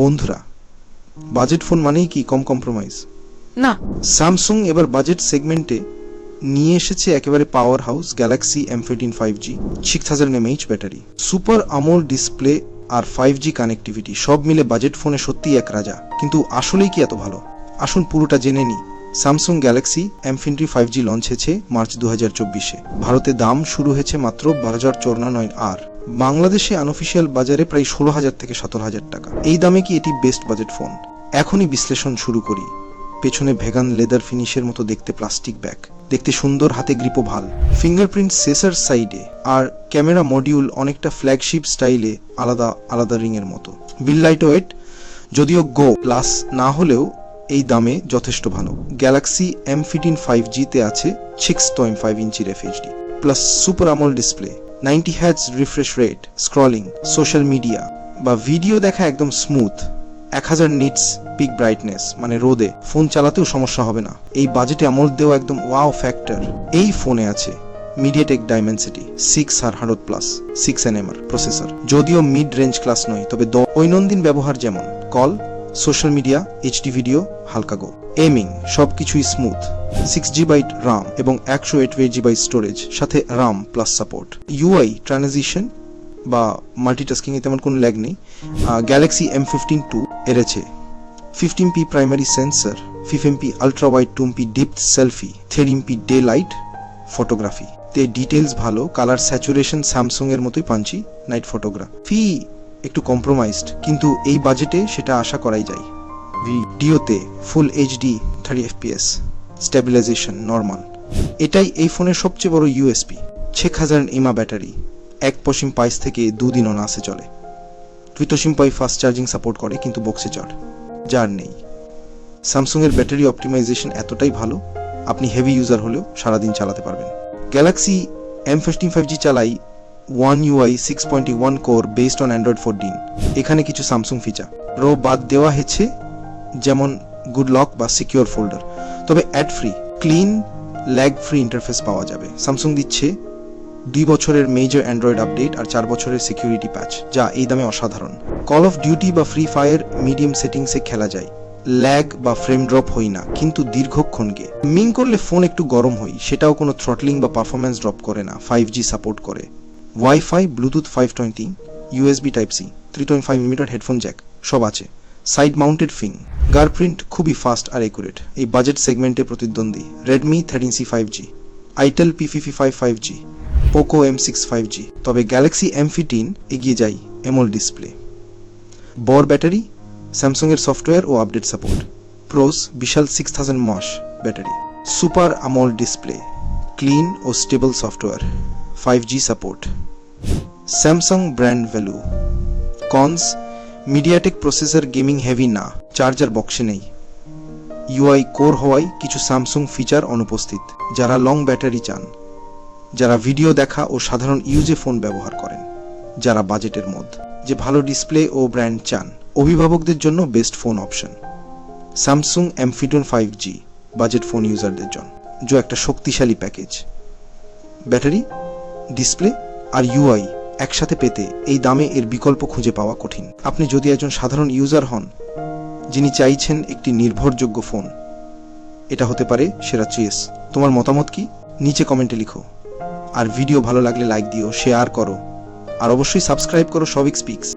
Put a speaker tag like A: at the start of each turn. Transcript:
A: বন্ধুরা, budget phone মানেই কি কম কম্প্রোমাইজ?
B: না।
A: স্যামসাং এবার বাজেট সেগমেন্টে নিয়ে এসেছে একেবারে powerhouse Galaxy M14 5G, 6000 mAh battery, super AMOLED display আর 5G কানেক্টিভিটি, সব মিলে বাজেট ফোনে সত্যিই এক রাজা। কিন্তু আসলেই কি এত ভালো? আসুন পুরোটা জেনে নিই। Samsung Galaxy M15 5G launch হয়েছে মার্চ 2024-এ। ভারতে দাম শুরু হয়েছে মাত্র 12,094 আর বাংলাদেশে আনঅফিসিয়াল বাজারে প্রায় 16,000 থেকে 17,000 টাকা। এই দামে কি এটি বেস্ট বাজেট ফোন? এখনই বিশ্লেষণ শুরু করি। পেছনে ভেগান লেদার ফিনিশের মতো দেখতে প্লাস্টিক ব্যাগ, দেখতে সুন্দর, হাতে গ্রিপও ভাল, ফিঙ্গারপ্রিন্ট সেন্সর সাইডে, আর ক্যামেরা মডিউল অনেকটা ফ্ল্যাগশিপ স্টাইলে আলাদা আলাদা রিং এর মতো। বিল লাইট ওয়েট যদিও গো প্লাস না হলেও এই দামে যথেষ্ট ভালো। গ্যালাক্সি M15 5G তে আছে 6.5 ইঞ্চির FHD plus super AMOLED display, 90 Hz refresh rate, scrolling, social media বা ভিডিও দেখা একদম স্মুথ, 1000 নিটস পিক ব্রাইটনেস, মানে রোদে ফোন চালাতেও সমস্যা হবে না। এই বাজেটে আমোলেড দেওয়া একদম ওয়াও ফ্যাক্টর। এই ফোনে আছে MediaTek Dimensity 600 plus 6nm processor, যদিও মিড রেঞ্জ ক্লাস নয়, তবে দৈনন্দিন ব্যবহার যেমন call, social media, HD video, হালকা গো, এমিং সবকিছুই স্মুথ। 6GB RAM এবং 128GB স্টোরেজ, সাথে RAM plus support. UI transition বা মাল্টিটাস্কিং এ তেমন কোনো ল্যাগ নেই। Galaxy M15 2 এরেছে 15MP primary sensor, 5MP ultra wide, 2MP depth selfie, 3MP day light photography. তে details ভালো, কালার স্যাচুরেশন স্যামসাং এর মতোই পাঞ্চি, নাইট ফটোগ্রাফি একটু কম্প্রোমাইজড, কিন্তু এই বাজেটে সেটা আশা করাই যায়। ভিডিওতে ফুল HD 30fps, স্টেবিলাইজেশন নর্মাল। এটাই এই ফোনের সবচেয়ে বড় USP। 6000 mAh ব্যাটারি 1.5 থেকে 2 দিন অনায়াসে চলে। 2.5 ফাস্ট চার্জিং সাপোর্ট করে, কিন্তু বক্সে চড় যার নেই। স্যামসাং এর ব্যাটারি অপটিমাইজেশন এতটাই ভালো, আপনি হেভি ইউজার হলেও সারাদিন চালাতে পারবেন। গ্যালাক্সি M15 5G চালাই One UI 6.1 core based on Android 14। এখানে কিছু স্যামসাং ফিচার বাদ দেওয়া হয়েছে, যেমন গুড লক বা সিকিউর ফোল্ডার, তবে add free, clean, lag free interface পাওয়া যাবে। স্যামসাং দিচ্ছে 2 বছরের মেজর অ্যান্ড্রয়েড আপডেট আর 4 বছরের সিকিউরিটি প্যাচ, যা এই দামে অসাধারণ। কল অফ ডিউটি বা ফ্রি ফায়ার মিডিয়াম সেটিংসে খেলা যায়, ল্যাগ বা ফ্রেম ড্রপ হয় না, কিন্তু দীর্ঘক্ষণ গেমিং করলে ফোন একটু গরম হয়, সেটাও কোনো থ্রটলিং বা পারফরমেন্স ড্রপ করে না। 5G সাপোর্ট করে, wifi, Bluetooth 520, USB Type-C, 3.5mm headphone Jack সব আছে। সাইড মাউন্টেড ফিঙ্গারপ্রিন্ট খুবই ফাস্ট আর একুরেট। এই বাজেট সেগমেন্টে প্রতিদ্বন্দ্বী Redmi 13C 5G, itel P55 5G, Poco M6 5G, তবে গ্যালাক্সি M15 এগিয়ে যায় এমোলেড ডিসপ্লে, বড় ব্যাটারি, স্যামসাং এর সফটওয়্যার ও আপডেট সাপোর্ট, প্রোস বিশাল 6000 mAh battery, super AMOLED display, clean ও stable software, 5G support. Samsung brand value. Cons: MediaTek processor gaming heavy না, charger বক্সে নেই, UI কোর হওয়ায় কিছু স্যামসাং ফিচার অনুপস্থিত। যারা লং ব্যাটারি চান, যারা ভিডিও দেখা ও সাধারণ ইউজে ফোন ব্যবহার করেন, যারা বাজেটের মধ্যে যে ভালো ডিসপ্লে ও ব্র্যান্ড চান, অভিভাবকদের জন্য best phone option. Samsung M15 5G budget phone ইউজারদের জন্য যে একটা শক্তিশালী প্যাকেজ, ব্যাটারি, ডিসপ্লে আর UI একসাথে পেতে এই দামে এর বিকল্প খুঁজে পাওয়া কঠিন। আপনি যদি একজন সাধারণ ইউজার হন যিনি চাইছেন একটি নির্ভরযোগ্য ফোন, এটা হতে পারে সেরা চয়েস। তোমার মতামত কি? নিচে কমেন্টে লিখো। আর ভিডিও ভালো লাগলে লাইক দিও, শেয়ার করো, আর অবশ্যই সাবস্ক্রাইব করো সবিক স্পিক্স।